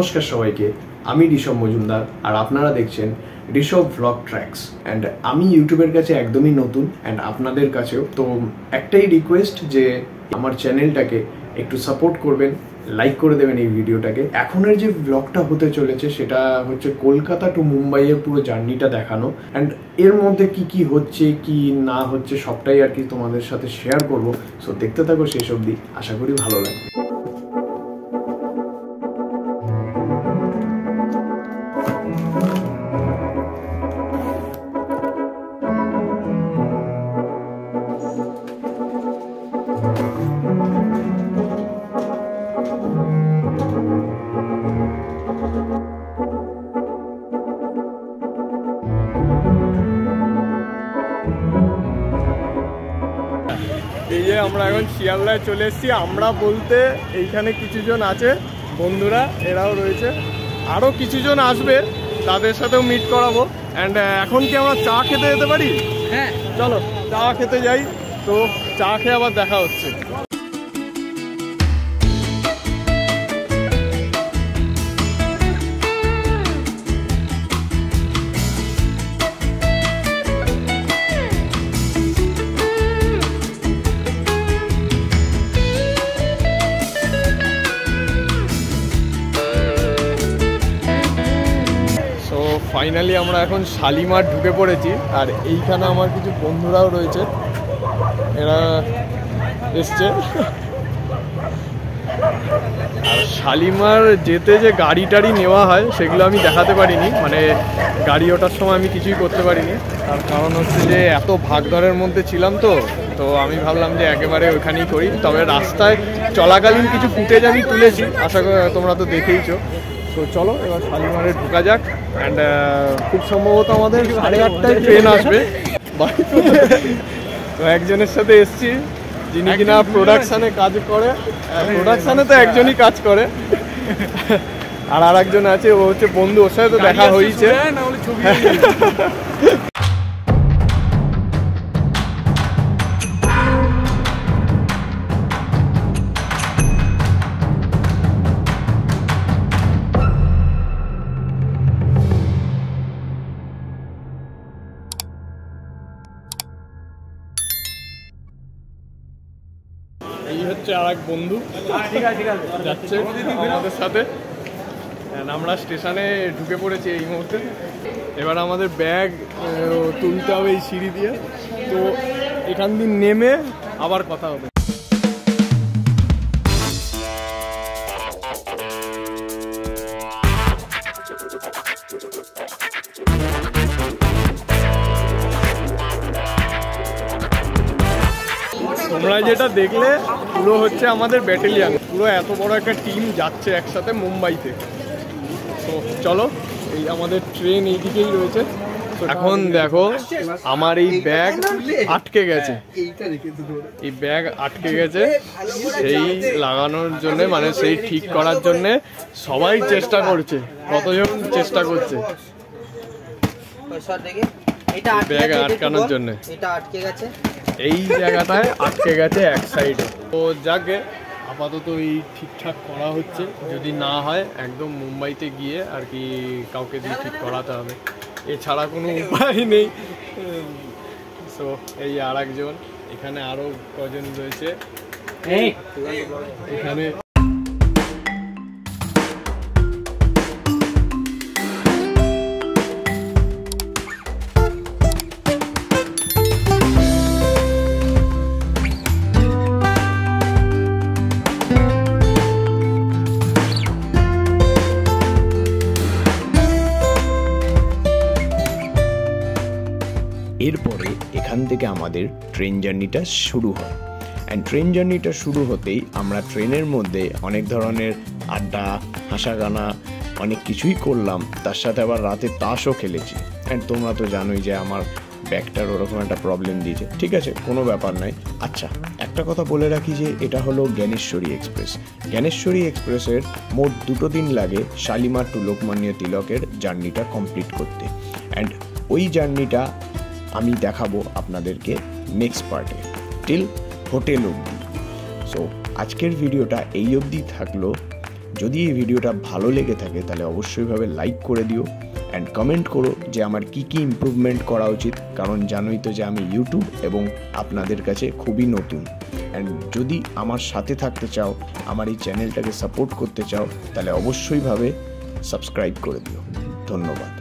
নমস্কার সবাইকে, আমি ঋষভ মজুমদার আর আপনারা দেখছেন ঋষভ ভ্লগ ট্র্যাকস। অ্যান্ড আমি ইউটিউবের কাছে একদমই নতুন অ্যান্ড আপনাদের কাছেও। তো একটাই রিকোয়েস্ট যে আমার চ্যানেলটাকে একটু সাপোর্ট করবেন, লাইক করে দেবেন এই ভিডিওটাকে। এখনের যে ব্লগটা হতে চলেছে সেটা হচ্ছে কলকাতা টু মুম্বাইয়ের পুরো জার্নিটা দেখানো, অ্যান্ড এর মধ্যে কি কি হচ্ছে কি না হচ্ছে সবটাই আর কি তোমাদের সাথে শেয়ার করব। সো দেখতে থাকো শেষ অবধি, আশা করি ভালো লাগবে। এই যে আমরা এখন শিয়ালদায় চলে এসেছি। আমরা বলতে এইখানে কিছুজন আছে বন্ধুরা, এরাও রয়েছে, আরও কিছুজন আসবে, তাদের সাথেও মিট করাবো। অ্যান্ড এখন কি আমরা চা খেতে যেতে পারি? হ্যাঁ চলো চা খেতে যাই। তো চা খেয়ে আবার দেখা হচ্ছে। ফাইনালি আমরা এখন শালিমার ঢুকে পড়েছি, আর এইখানে আমার কিছু বন্ধুরাও রয়েছে, এরা এসছে। আর শালিমার যেতে যে গাড়ি টাড়ি নেওয়া হয় সেগুলো আমি দেখাতে পারিনি, মানে গাড়ি ওঠার সময় আমি কিছুই করতে পারিনি। তার কারণ হচ্ছে যে এত ভাগদরের মধ্যে ছিলাম, তো আমি ভাবলাম যে একেবারে ওইখানেই করি। তবে রাস্তায় চলাকালীন কিছু ফুটেজ আমি তুলেছি, আশা করি তোমরা তো দেখেইছো। তো চলো এবার শালিমারে ঢোকা যাক। অ্যান্ড খুব সম্ভবত আমাদের 8:30টায় ট্রেন আসবে। তো একজনের সাথে এসছি যিনি কিনা প্রোডাকশানে কাজ করে, প্রোডাকশানে তো একজনই কাজ করে, আর একজন আছে ও হচ্ছে বন্ধু, ওর সাথে তো দেখা হয়েছে। এই হচ্ছে আর এক বন্ধু যাচ্ছে আমাদের সাথে। আমরা স্টেশনে ঢুকে পড়েছি এই মুহূর্তে। এবার আমাদের ব্যাগ তুলতে হবে এই সিঁড়ি দিয়ে, তো এখান দিয়ে নেমে আবার কথা হবে। তোমরা যেটা দেখলে পুরো হচ্ছে আমাদের ব্যাটালিয়ান, পুরো এত বড় একটা টিম যাচ্ছে একসাথে মুম্বাইতে। তো চলো, এই আমাদের ট্রেন এইদিকেই রয়েছে। এখন দেখো আমার এই ব্যাগ আটকে গেছে, এই ব্যাগ আটকে গেছে সেই লাগানোর জন্য, মানে সেই ঠিক করার জন্য সবাই চেষ্টা করছে, কতজন চেষ্টা করছে ব্যাগ আটকানোর জন্য। এই জায়গাটায় আটকে গেছে এক সাইডে। তো যাকে আপাতত এই ঠিকঠাক করা হচ্ছে, যদি না হয় একদম মুম্বাইতে গিয়ে আর কি কাউকে দিয়ে ঠিক করাতে হবে, এছাড়া কোনো উপায় নেই। সো এই আর একজন, এখানে আরও কজন রয়েছে এখানে। এরপরে এখান থেকে আমাদের ট্রেন জার্নিটা শুরু হয়। অ্যান্ড ট্রেন জার্নিটা শুরু হতেই আমরা ট্রেনের মধ্যে অনেক ধরনের আড্ডা, হাসাগানা, অনেক কিছুই করলাম। তার সাথে আবার রাতে তাসও খেলেছি। অ্যান্ড তোমরা তো জানোই যে আমার ব্যাগটার ওরকম একটা প্রবলেম দিয়েছে। ঠিক আছে, কোনো ব্যাপার নয়। আচ্ছা, একটা কথা বলে রাখি যে এটা হলো জ্ঞানেশ্বরী এক্সপ্রেস। জ্ঞানেশ্বরী এক্সপ্রেসের মোট 2 দিন লাগে শালিমার টু লোকমান্য তিলকের জার্নিটা কমপ্লিট করতে। অ্যান্ড ওই জার্নিটা আমি দেখাবো আপনাদেরকে নেক্সট পার্টে, টিল হোটেল অবধি। সো আজকের ভিডিওটা এই অবধি থাকলো। যদি এই ভিডিওটা ভালো লেগে থাকে তাহলে অবশ্যইভাবে লাইক করে দিও অ্যান্ড কমেন্ট করো যে আমার কি কি ইমপ্রুভমেন্ট করা উচিত, কারণ জানোই তো যে আমি ইউটিউব এবং আপনাদের কাছে খুবই নতুন। অ্যান্ড যদি আমার সাথে থাকতে চাও, আমার এই চ্যানেলটাকে সাপোর্ট করতে চাও, তাহলে অবশ্যইভাবে সাবস্ক্রাইব করে দিও। ধন্যবাদ।